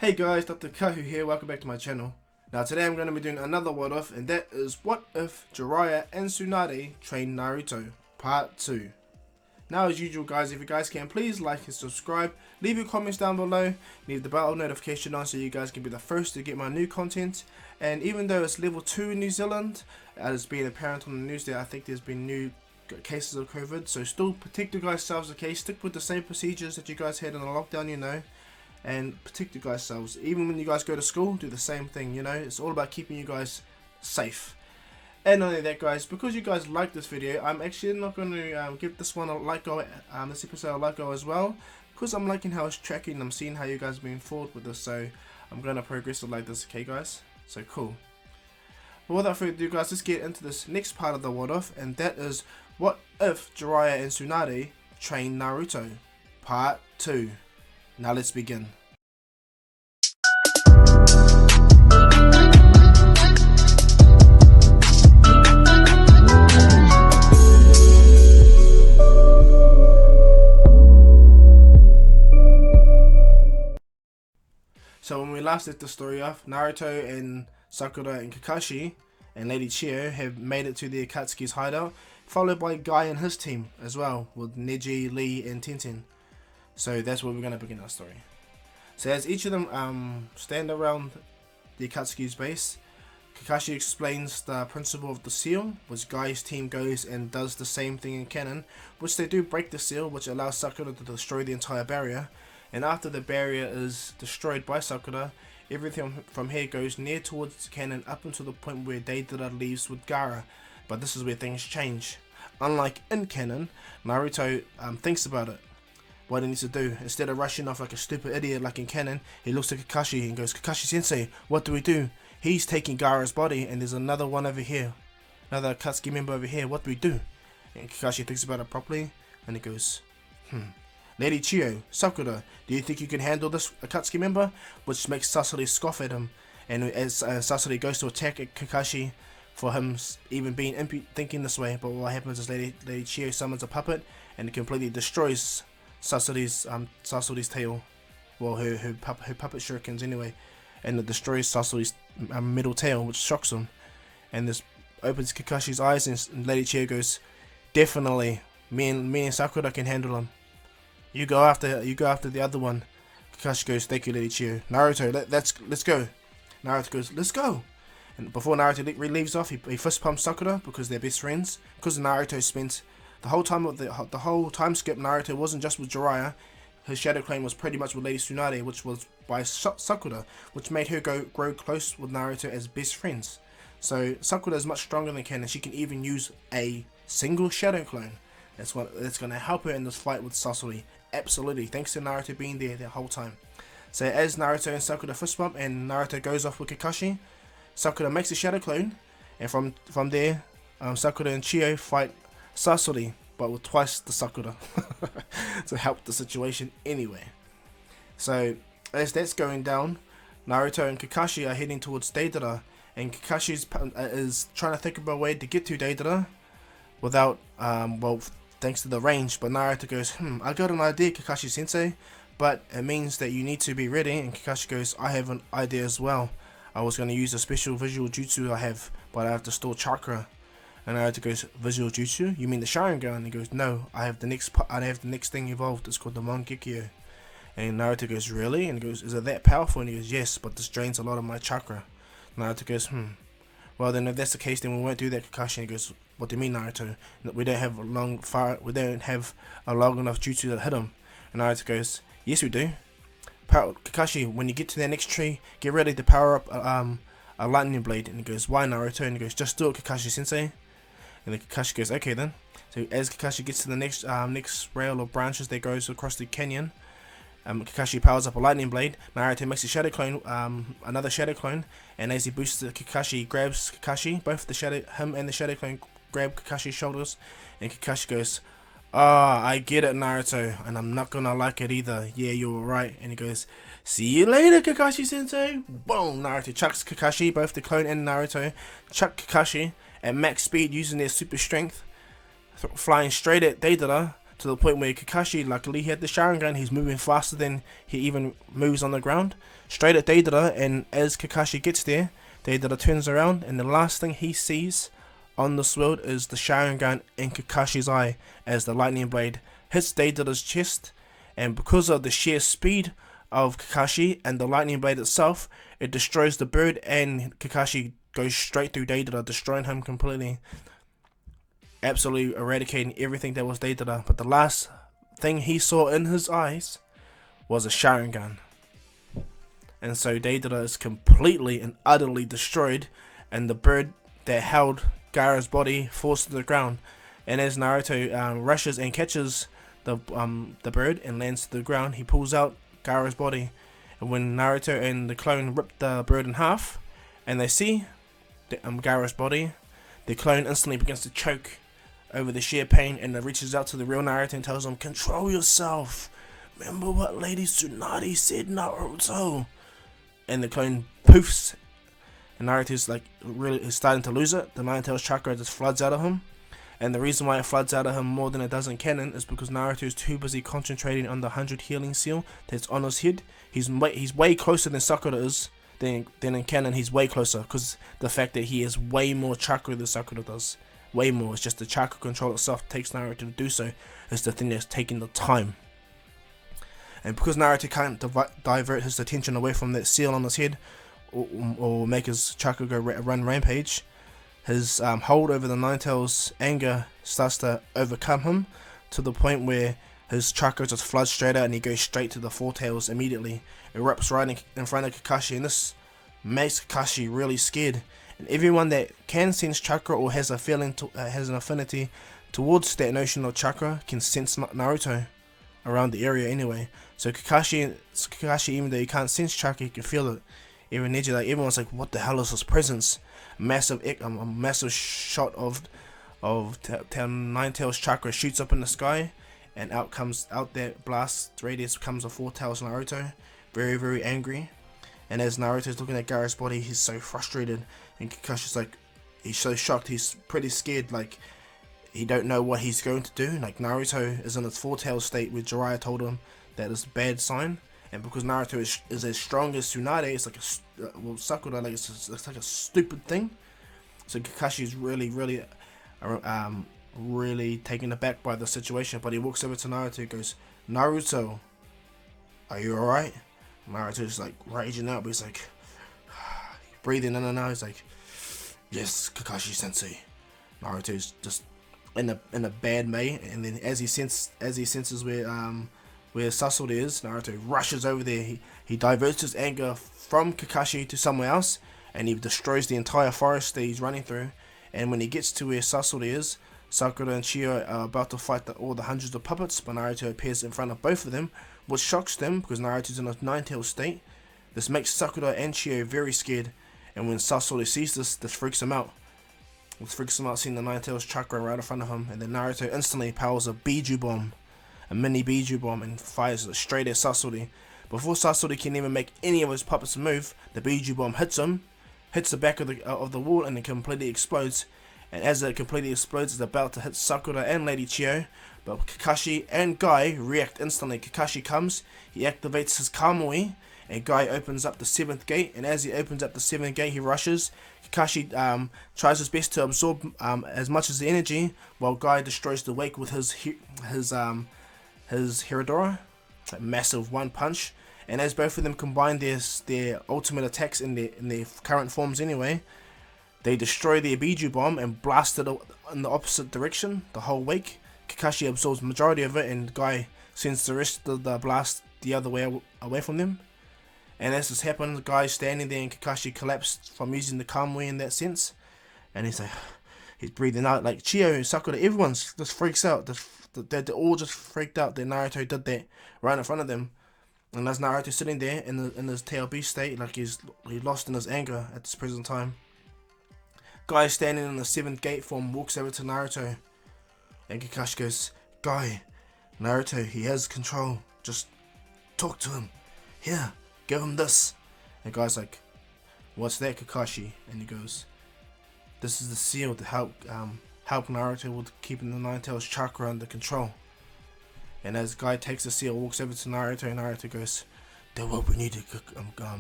Hey guys, Dr. Kahu here, welcome back to my channel. Now today I'm going to be doing another what if, and that is what if Jiraiya and Tsunade train Naruto, part 2. Now as usual guys, if you guys can please like and subscribe, leave your comments down below, leave the bell notification on so you guys can be the first to get my new content. And even though it's level 2 in New Zealand, it's been apparent on the news that I think there's been new cases of COVID, so still protect you guys selves, okay? Stick with the same procedures that you guys had in the lockdown, you know. And protect you guys selves. Even when you guys go to school, do the same thing, you know. It's all about keeping you guys safe. And not only that guys, because you guys like this video, I'm actually not going to give this one a like go, this episode a like go as well, because I'm liking how it's tracking. I'm seeing how you guys are moving forward with this, so I'm going to progress it like this, okay guys? So cool. But without further ado guys, let's get into this next part of the what if, and that is what if Jiraiya and Tsunade train Naruto, part 2. Now let's begin. So when we last left the story off, Naruto and Sakura and Kakashi and Lady Tsunade have made it to the Akatsuki's hideout, followed by Guy and his team as well, with Neji, Lee and Tenten. So that's where we're going to begin our story. So as each of them stand around the Akatsuki's base, Kakashi explains the principle of the seal, which Guy's team goes and does the same thing in canon, which they do break the seal, which allows Sakura to destroy the entire barrier. And after the barrier is destroyed by Sakura, everything from here goes near towards canon up until the point where Deidara leaves with Gaara. But this is where things change. Unlike in canon, Naruto thinks about it. What he needs to do. Instead of rushing off like a stupid idiot like in canon, he looks at Kakashi and goes, Kakashi sensei, what do we do? He's taking Gaara's body and there's another one over here. Another Akatsuki member over here, what do we do? And Kakashi thinks about it properly and he goes, Lady Tsunade, Sakura, do you think you can handle this Akatsuki member? Which makes Sasori scoff at him. And as Sasori goes to attack Kakashi for him even being thinking this way, but what happens is Lady Tsunade summons a puppet and it completely destroys Sasori's tail, well her puppet shurikens anyway, and it destroys Sasori's middle tail, which shocks him, and this opens Kakashi's eyes, and Lady Tsunade goes, definitely, me and Sakura can handle him. You go after the other one. Kakashi goes, thank you Lady Tsunade. Naruto, let's go. Naruto goes, let's go. And before Naruto leaves off, he fist pumps Sakura because they're best friends. Because Naruto spent the whole time skip, Naruto wasn't just with Jiraiya. His shadow clone was pretty much with Lady Tsunade, which was by Sakura, which made her grow close with Naruto as best friends. So Sakura is much stronger than Ken, and she can even use a single shadow clone. That's going to help her in this fight with Sasori. Absolutely, thanks to Naruto being there the whole time. So as Naruto and Sakura fist bump, and Naruto goes off with Kakashi, Sakura makes a shadow clone, and from there, Sakura and Tsunade fight Sasori, but with twice the Sakura to help the situation anyway. So as that's going down, Naruto and Kakashi are heading towards Deidara, and Kakashi is trying to think of a way to get to Deidara without well, thanks to the range. But Naruto goes, I got an idea, Kakashi sensei, but it means that you need to be ready. And Kakashi goes, I have an idea as well. I was going to use a special visual jutsu I have, but I have to store chakra. And Naruto goes, visual jutsu? You mean the Sharingan? And he goes, no, I have the next thing evolved. It's called the Mangekyo. And Naruto goes, really? And he goes, is it that powerful? And he goes, yes, but this drains a lot of my chakra. Naruto goes, well then if that's the case, then we won't do that, Kakashi. And he goes, what do you mean, Naruto? We don't have a long enough jutsu to hit him. And Naruto goes, yes we do. Kakashi, when you get to that next tree, get ready to power up a lightning blade. And he goes, why, Naruto? And he goes, just do it, Kakashi sensei. And then Kakashi goes, okay then. So as Kakashi gets to the next rail of branches that goes across the canyon, Kakashi powers up a lightning blade. Naruto makes a shadow clone, another shadow clone, and as he boosts it, Kakashi grabs Kakashi. Both him and the shadow clone grab Kakashi's shoulders, and Kakashi goes, I get it, Naruto, and I'm not gonna like it either. Yeah, you're right. And he goes, see you later, Kakashi sensei. Boom! Naruto chucks Kakashi, both the clone and Naruto chuck Kakashi at max speed using their super strength, flying straight at Deidara to the point where Kakashi, luckily he had the Sharingan, he's moving faster than he even moves on the ground, straight at Deidara, and as Kakashi gets there, Deidara turns around, and the last thing he sees on this world is the Sharingan in Kakashi's eye as the lightning blade hits Deidara's chest, and because of the sheer speed of Kakashi and the lightning blade itself, it destroys the bird, and Kakashi goes straight through Deidara, destroying him completely, absolutely eradicating everything that was Deidara. But the last thing he saw in his eyes was a Sharingan, and so Deidara is completely and utterly destroyed, and the bird that held Gaara's body falls to the ground. And as Naruto rushes and catches the bird and lands to the ground, he pulls out Gaara's body, and when Naruto and the clone rip the bird in half and they see Gaara's body, the clone instantly begins to choke over the sheer pain, and it reaches out to the real Naruto and tells him, "Control yourself, remember what Lady Tsunade said, Naruto." And the clone poofs, and Naruto's like really is starting to lose it. The Nine Tails chakra just floods out of him. And the reason why it floods out of him more than it does in canon is because Naruto is too busy concentrating on the 100 healing seal that's on his head. He's way closer than Sakura is. Than in canon, he's way closer, because the fact that he has way more chakra than Sakura does. Way more. It's just the chakra control itself takes Naruto to do so. It's the thing that's taking the time. And because Naruto can't divert his attention away from that seal on his head, or make his chakra go run rampage, his hold over the Nine Tails anger starts to overcome him, to the point where his chakra just floods straight out and he goes straight to the Four Tails immediately. Erupts right in front of Kakashi, and this makes Kakashi really scared. And everyone that can sense chakra or has a feeling has an affinity towards that notion of chakra can sense Naruto around the area anyway. So Kakashi, even though he can't sense chakra, he can feel it. Even Neji, like everyone's like, what the hell is this presence? A massive shot of Nine Tails chakra shoots up in the sky, and out that blast radius comes a Four Tails Naruto, very, very angry. And as Naruto's looking at Gaara's body, he's so frustrated, and Kakashi's like, he's so shocked, he's pretty scared, like he don't know what he's going to do. Like Naruto is in his Four Tails state, where Jiraiya told him that is a bad sign. And because Naruto is as strong as Tsunade, it's like Sakura, like it's like a stupid thing. So Kakashi is really taken aback by the situation. But he walks over to Naruto and goes, "Naruto, are you alright?" Naruto's like raging out, but he's like breathing in and out. He's like, "Yes, Kakashi Sensei." Naruto's just in a bad way, and then as he senses where Sasuke is, Naruto rushes over there. He diverts his anger from Kakashi to somewhere else, and he destroys the entire forest that he's running through. And when he gets to where Sasuke is, Sakura and Chiyo are about to fight all the hundreds of puppets, but Naruto appears in front of both of them, which shocks them because Naruto's in a Nine-Tails state. This makes Sakura and Chiyo very scared, and when Sasuke sees this freaks him out. This freaks him out seeing the Nine-Tails chakra right in front of him, and then Naruto instantly powers a Biju bomb. A mini Biju bomb, and fires it straight at Sasuke. Before Sasuke can even make any of his puppets move, the Biju bomb hits him, hits the back of the wall, and it completely explodes. And as it completely explodes, it's about to hit Sakura and Lady Chiyo, but Kakashi and Guy react instantly. Kakashi comes, he activates his Kamui, and Guy opens up the 7th gate, and as he opens up the 7th gate, he rushes. Kakashi tries his best to absorb as much as the energy, while Guy destroys the wake with his Hiradora, that massive one punch. And as both of them combine their ultimate attacks in their current forms anyway, they destroy their Biju bomb and blast it in the opposite direction, the whole wake. Kakashi absorbs the majority of it, and Guy sends the rest of the blast the other way away from them. And as this happens, Guy's standing there, and Kakashi collapsed from using the Kamui in that sense. And he's breathing out, like Chiyo, Sakura, everyone just freaks out. They're all just freaked out that Naruto did that right in front of them. And as Naruto sitting there in his tail beast state, like he's lost in his anger at this present time, Guy standing in the 7th gate form walks over to Naruto, and Kakashi goes, "Guy, Naruto, he has control. Just talk to him. Here, give him this." And Guy's like, "What's that, Kakashi?" And he goes, "This is the seal to help Naruto with keeping the Nine Tails chakra under control." And as Guy takes the seal, walks over to Naruto, and Naruto goes, "The what we need to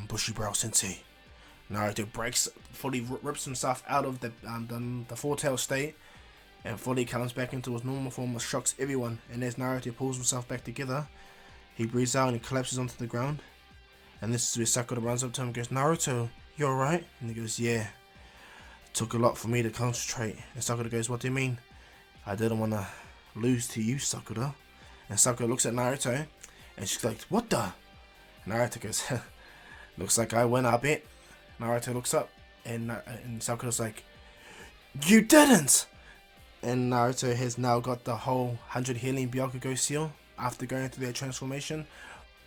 Bushiroad Sensei." Naruto fully rips himself out of the four-tail state, and fully comes back into his normal form, which shocks everyone. And as Naruto pulls himself back together, he breathes out and he collapses onto the ground. And this is where Sakura runs up to him and goes, "Naruto, you alright?" And he goes, "Yeah. It took a lot for me to concentrate." And Sakura goes, "What do you mean?" "I didn't want to lose to you, Sakura." And Sakura looks at Naruto, and she's like, "What the?" Naruto goes, "Looks like I win, I bet." Naruto looks up, and Sakura's like, "You didn't!" And Naruto has now got the whole 100 healing Byakugo seal after going through their transformation.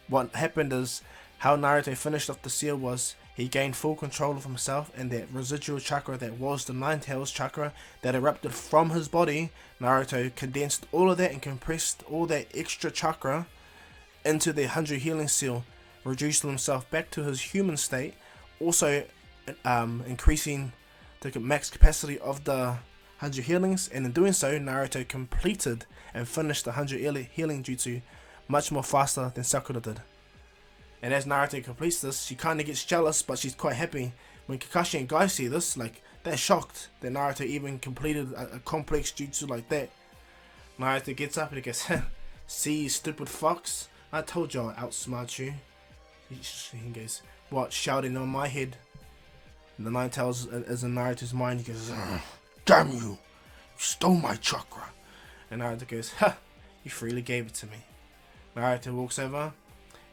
What happened is, how Naruto finished off the seal was, he gained full control of himself, and that residual chakra that was the Nine Tails chakra that erupted from his body, Naruto condensed all of that and compressed all that extra chakra into the 100 healing seal, reducing himself back to his human state, also increasing the max capacity of the 100 healings. And in doing so, Naruto completed and finished the 100 healing jutsu much more faster than Sakura did. And as Naruto completes this, she kind of gets jealous, but she's quite happy. When Kakashi and Guy see this, like, they're shocked that Naruto even completed a complex jutsu like that. Naruto gets up and he goes, "See, you stupid fox, I told you I'll outsmart you." He goes, "What, shouting on my head?" And the Nine Tails is in Naruto's mind. He goes, "Damn you, you stole my chakra." And Naruto goes, "Ha, you freely gave it to me." Naruto walks over,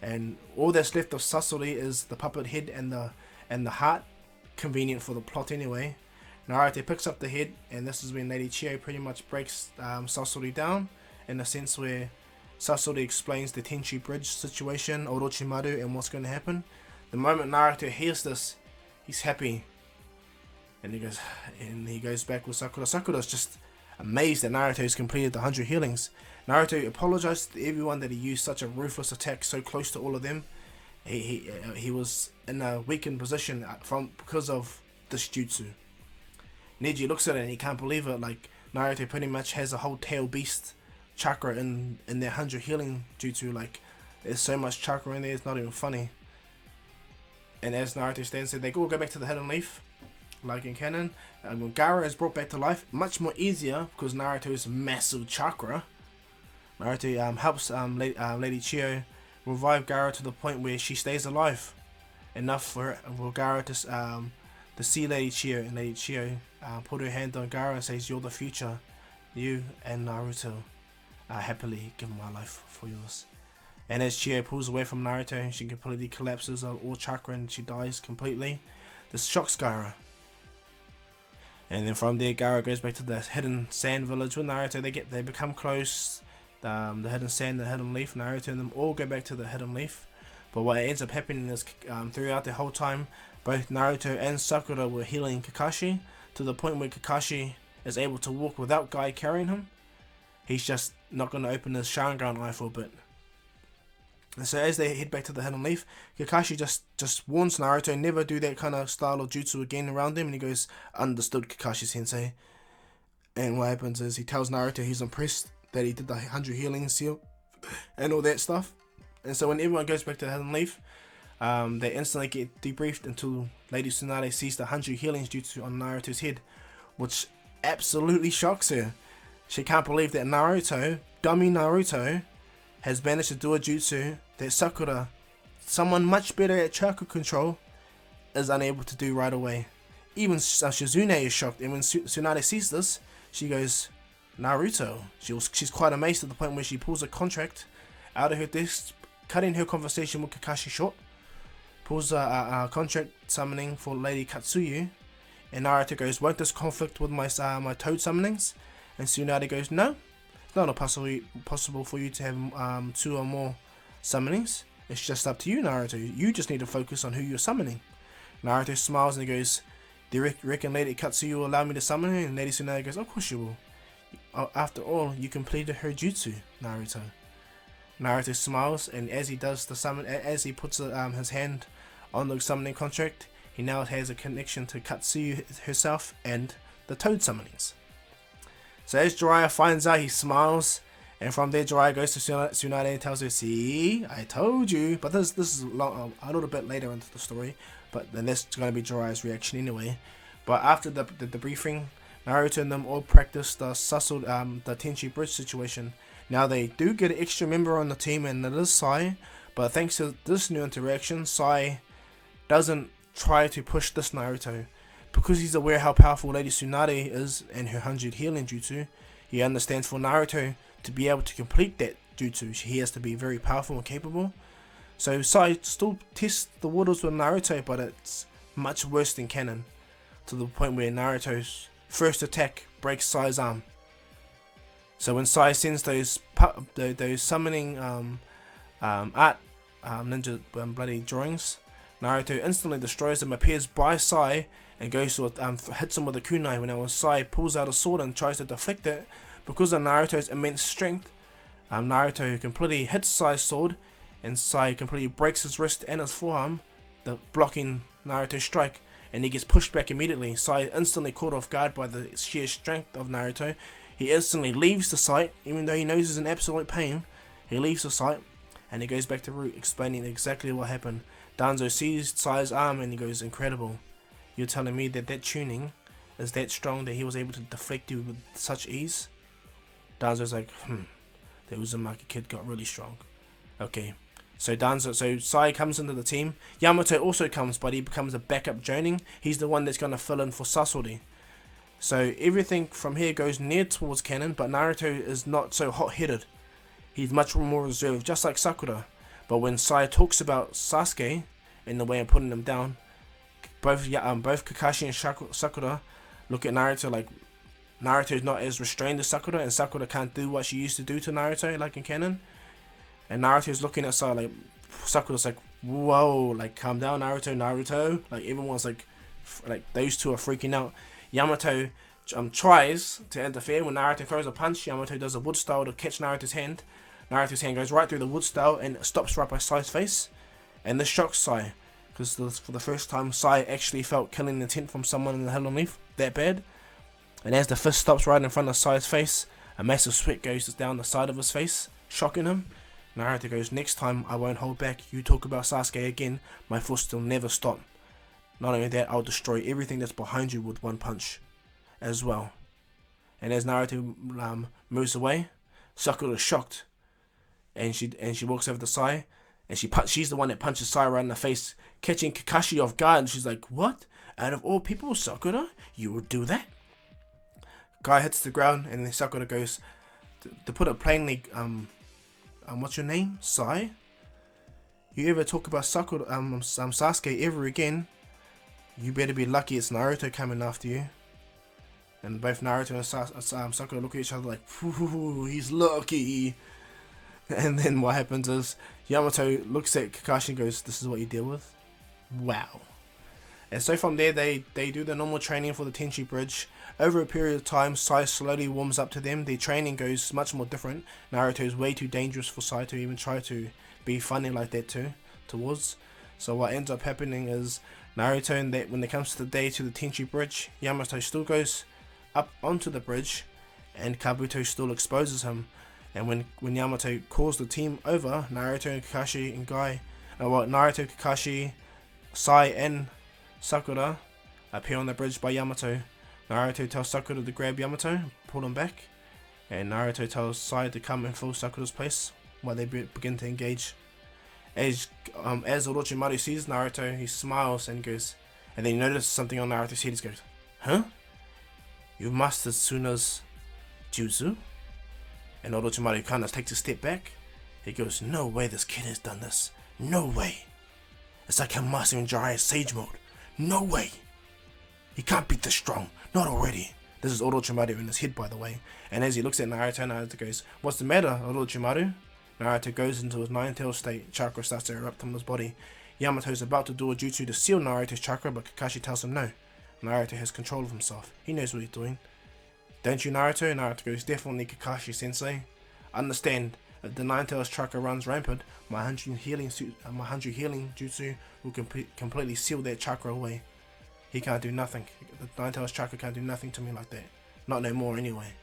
and all that's left of Sasori is the puppet head and the heart, convenient for the plot anyway. Naruto picks up the head, and this is when Lady Chio pretty much breaks Sasori down, in a sense where Sasori explains the Tenchi Bridge situation, Orochimaru, and what's going to happen. The moment Naruto hears this, he's happy, and he goes back with Sakura. Sakura's just amazed that Naruto's completed the 100 healings. Naruto apologized to everyone that he used such a ruthless attack so close to all of them. He was in a weakened position because of this jutsu. Neji looks at it and he can't believe it. Like, Naruto pretty much has a whole tail beast chakra in their 100 healing jutsu. Like, there's so much chakra in there, it's not even funny. And as Naruto stands there, they all go back to the Hidden Leaf, like in canon. When Gaara is brought back to life, much more easier because Naruto's massive chakra. Naruto helps Lady Chio revive Gaara to the point where she stays alive enough for Gaara to see Lady Chio, and Lady Chio put her hand on Gaara and says, "You're the future. You and Naruto happily give my life for yours." And as Chio pulls away from Naruto, she completely collapses all chakra and she dies completely. This shocks Gaara. And then from there, Gaara goes back to the Hidden Sand Village with Naruto. They become close. The Hidden Sand, the Hidden Leaf, Naruto and them all go back to the Hidden Leaf. But what ends up happening is throughout the whole time, both Naruto and Sakura were healing Kakashi to the point where Kakashi is able to walk without Guy carrying him. He's just not going to open his Sharingan eye for a bit. And so as they head back to the Hidden Leaf, Kakashi just warns Naruto, never do that kind of style of jutsu again around him. And he goes, "Understood, Kakashi Sensei." And what happens is he tells Naruto he's impressed that he did the 100 healing seal and all that stuff. And so when everyone goes back to the Hidden Leaf, they instantly get debriefed until Lady Tsunade sees the 100 healings jutsu on Naruto's head, which absolutely shocks her. She can't believe that Naruto, dummy Naruto, has managed to do a jutsu that Sakura, someone much better at chakra control, is unable to do right away. Even Shizune is shocked, and when Tsunade sees this, she goes, "Naruto." She's quite amazed to the point where she pulls a contract out of her desk, cutting her conversation with Kakashi short, pulls a contract summoning for Lady Katsuyu, and Naruto goes, "Won't this conflict with my toad summonings?" And Tsunade goes, "No, it's not possible for you to have 2 or more summonings. It's just up to you, Naruto. You just need to focus on who you're summoning." Naruto smiles and he goes, "Do you reckon Lady Katsuyu will allow me to summon her?" And Lady Tsunade goes, "Of course you will. After all, you completed her jutsu, Naruto." Naruto smiles, and as he does the summon, as he puts his hand on the summoning contract, he now has a connection to Katsuyu herself and the toad summonings. So as Jiraiya finds out, he smiles, And from there, Jiraiya goes to Tsunade and tells her, "See, I told you." But this is long, a little bit later into the story. But then that's going to be Jiraiya's reaction anyway. But after the briefing, Naruto and them all practice the the Tenchi Bridge situation. Now they do get an extra member on the team, and it is Sai. But thanks to this new interaction, Sai doesn't try to push this Naruto. Because he's aware how powerful Lady Tsunade is and her 100 healing jutsu, he understands for Naruto to be able to complete that jutsu, he has to be very powerful and capable. So Sai still tests the waters with Naruto, but it's much worse than canon, to the point where Naruto's first attack breaks Sai's arm. So when Sai sends those summoning art ninja bloody drawings, Naruto instantly destroys them, appears by Sai, and goes to hits him with a kunai. When Sai pulls out a sword and tries to deflect it, because of Naruto's immense strength, Naruto completely hits Sai's sword, and Sai completely breaks his wrist and his forearm, blocking Naruto's strike, and he gets pushed back immediately. Sai instantly caught off guard by the sheer strength of Naruto. He instantly leaves the site, even though he knows he's in absolute pain. He leaves the site, and he goes back to Root, explaining exactly what happened. Danzo sees Sai's arm, and he goes, "Incredible. You're telling me that tuning is that strong that he was able to deflect you with such ease?" Danzo's like, the Uzumaki kid got really strong. Okay, so Sai comes into the team. Yamato also comes, but he becomes a backup joining. He's the one that's going to fill in for Sasori. So everything from here goes near towards canon, but Naruto is not so hot-headed. He's much more reserved, just like Sakura. But when Sai talks about Sasuke, in the way of putting him down, both Kakashi and Sakura look at Naruto like Naruto's not as restrained as Sakura, and Sakura can't do what she used to do to Naruto, like in canon. And Naruto's looking at Sai like, Sakura's like, "Whoa, like calm down, Naruto." Like everyone's like those two are freaking out. Yamato tries to interfere. When Naruto throws a punch, Yamato does a wood style to catch Naruto's hand. Naruto's hand goes right through the wood style and stops right by Sai's face. And this shocks Sai, because for the first time Sai actually felt killing intent from someone in the Hell on Leaf that bad. And as the fist stops right in front of Sai's face, a massive sweat goes down the side of his face, shocking him. Naruto goes, "Next time I won't hold back. You talk about Sasuke again, my fist will never stop. Not only that, I'll destroy everything that's behind you with one punch as well." And as Naruto moves away, Sakura is shocked, and she walks over to Sai, and she's the one that punches Sai right in the face, catching Kakashi off guard. And she's like, "What? Out of all people, Sakura, you would do that?" Guy hits the ground, and then Sakura goes, to put it plainly, "What's your name, Sai? You ever talk about Sakura, Sasuke ever again, you better be lucky it's Naruto coming after you." And both Naruto and Sakura look at each other like, "Ooh, he's lucky." And then what happens is Yamato looks at Kakashi and goes, "This is what you deal with? Wow." And so from there, they do the normal training for the Tenchi Bridge. Over a period of time, Sai slowly warms up to them. Their training goes much more different. Naruto is way too dangerous for Sai to even try to be funny like that towards. So what ends up happening is Naruto, and when it comes to the day to the Tenchi Bridge, Yamato still goes up onto the bridge, and Kabuto still exposes him. And when Yamato calls the team over, Naruto and Kakashi and Naruto, Kakashi, Sai and Sakura appear on the bridge by Yamato. Naruto tells Sakura to grab Yamato, pull him back, and Naruto tells Sai to come and fill Sakura's place while they begin to engage. As Orochimaru sees Naruto, he smiles and goes, and then he notices something on Naruto's head. He goes, "Huh? You mastered Tsunade's jutsu?" And Orochimaru kind of takes a step back. He goes, "No way this kid has done this. No way. It's like him mastering Jiraiya's Sage Mode. No way. He can't be this strong. Not already." This is Orochimaru in his head, by the way. And as he looks at Naruto, Naruto goes, "What's the matter, Orochimaru?" Naruto goes into his nine-tailed state. Chakra starts to erupt from his body. Yamato's about to do a jutsu to seal Naruto's chakra, but Kakashi tells him no. Naruto has control of himself. He knows what he's doing. "Don't you, Naruto?" Naruto goes, "Definitely, Kakashi-sensei. Understand, if the Nine-Tails chakra runs rampant, my 100 healing jutsu will completely seal that chakra away. He can't do nothing. The Nine-Tails chakra can't do nothing to me like that. Not no more anyway."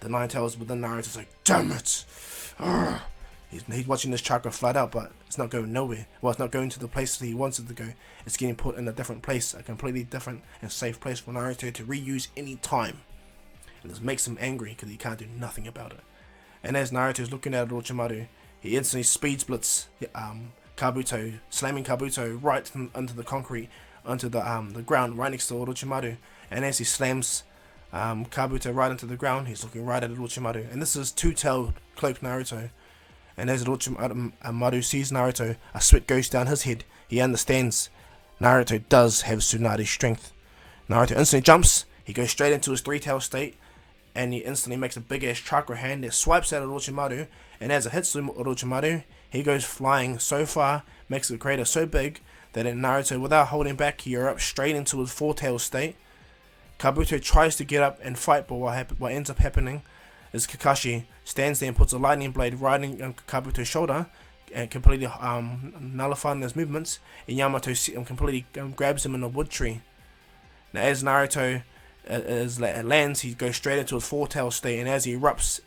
the Nine Tails within Naruto's like, damn it. Arrgh. He's watching this chakra flood out, but it's not going nowhere. Well, it's not going to the place that he wants it to go. It's getting put in a different place, a completely different and safe place for Naruto to reuse any time. And this makes him angry because he can't do nothing about it. And as Naruto's looking at Orochimaru, he instantly speed splits Kabuto, slamming Kabuto right into the concrete, onto the ground right next to Orochimaru. And as he slams Kabuto right into the ground, he's looking right at Orochimaru. And this is two-tailed cloaked Naruto. And as Orochimaru sees Naruto, a sweat goes down his head. He understands Naruto does have Tsunade's strength. Naruto instantly jumps, he goes straight into his three-tail state, and he instantly makes a big-ass chakra hand that swipes at Orochimaru, and as it hits Orochimaru, he goes flying so far, makes the crater so big, that Naruto, without holding back, he erupts straight into his four-tail state. Kabuto tries to get up and fight, but what ends up happening is Kakashi stands there and puts a lightning blade right on Kabuto's shoulder and completely nullifying his movements, and Yamato completely grabs him in a wood tree. Now as Naruto lands, he goes straight into his four-tail state, and as he erupts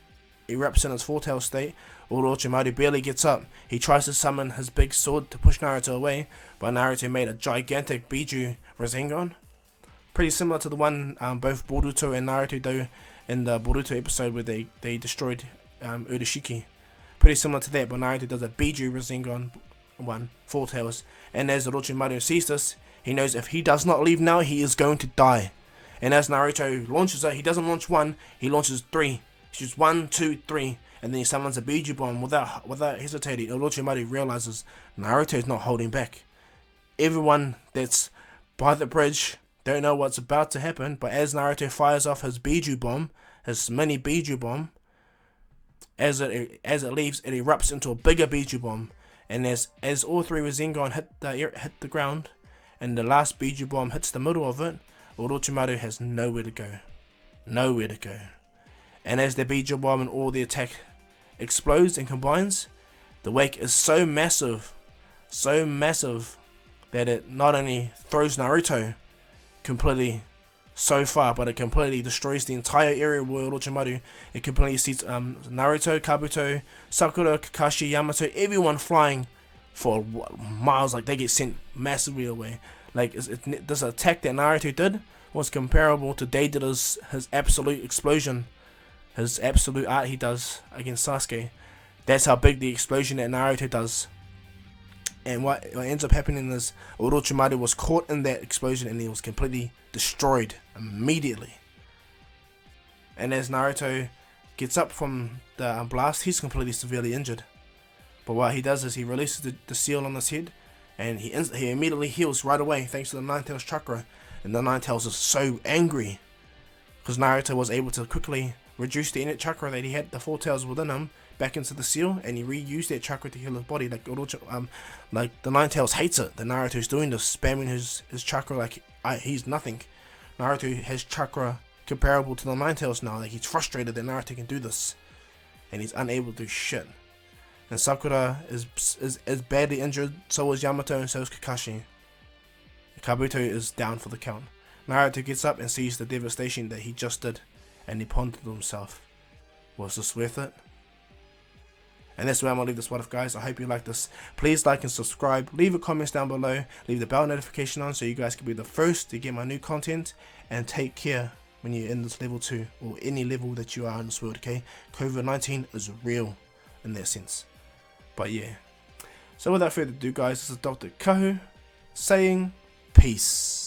in his four-tail state, Orochimaru barely gets up. He tries to summon his big sword to push Naruto away, but Naruto made a gigantic Biju Rasengan. Pretty similar to the one both Boruto and Naruto do in the Boruto episode where they destroyed Urashiki. Pretty similar to that, but Naruto does a Biju Rasengan one, four tails. And as Orochimaru sees this, he knows if he does not leave now, he is going to die. And as Naruto launches it, he doesn't launch one, he launches three. He shoots 1, 2, 3, and then he summons a Biju bomb without hesitating. Orochimaru realizes Naruto is not holding back. Everyone that's by the bridge don't know what's about to happen, but as Naruto fires off his Biju bomb, his mini Biju bomb, as it leaves, it erupts into a bigger Biju bomb, and as all three Rasengan hit the ground, and the last Biju bomb hits the middle of it, Orochimaru has nowhere to go, and as the Biju bomb and all the attack explodes and combines, the wake is so massive that it not only throws Naruto completely so far, but it completely destroys the entire area where Orochimaru. It completely sees Naruto, Kabuto, Sakura, Kakashi, Yamato, everyone flying for miles. Like they get sent massively away. Like this attack that Naruto did was comparable to Deidara's his absolute explosion, his absolute art he does against Sasuke. That's how big the explosion that Naruto does. And what ends up happening is Orochimaru was caught in that explosion and he was completely destroyed immediately. And as Naruto gets up from the blast, he's completely severely injured. But what he does is he releases the seal on his head, and he immediately heals right away thanks to the Nine Tails chakra. And the Nine Tails is so angry because Naruto was able to quickly reduce the innate chakra that he had, the four tails within him, back into the seal, and he reused that chakra to heal his body. Like the Nine Tails hates it that Naruto's doing this, spamming his chakra like he's nothing. Naruto has chakra comparable to the Nine Tails now. Like he's frustrated that Naruto can do this, and he's unable to do shit. And Sakura is badly injured. So is Yamato, and so is Kakashi. Kabuto is down for the count. Naruto gets up and sees the devastation that he just did, and he pondered to himself, was this worth it? And that's where I'm going to leave this one off, guys. I hope you like this. Please like and subscribe. Leave a comment down below. Leave the bell notification on so you guys can be the first to get my new content. And take care when you're in this level 2 or any level that you are in this world, okay? COVID-19 is real in that sense. But yeah. So without further ado, guys, this is Dr. Kahu saying peace.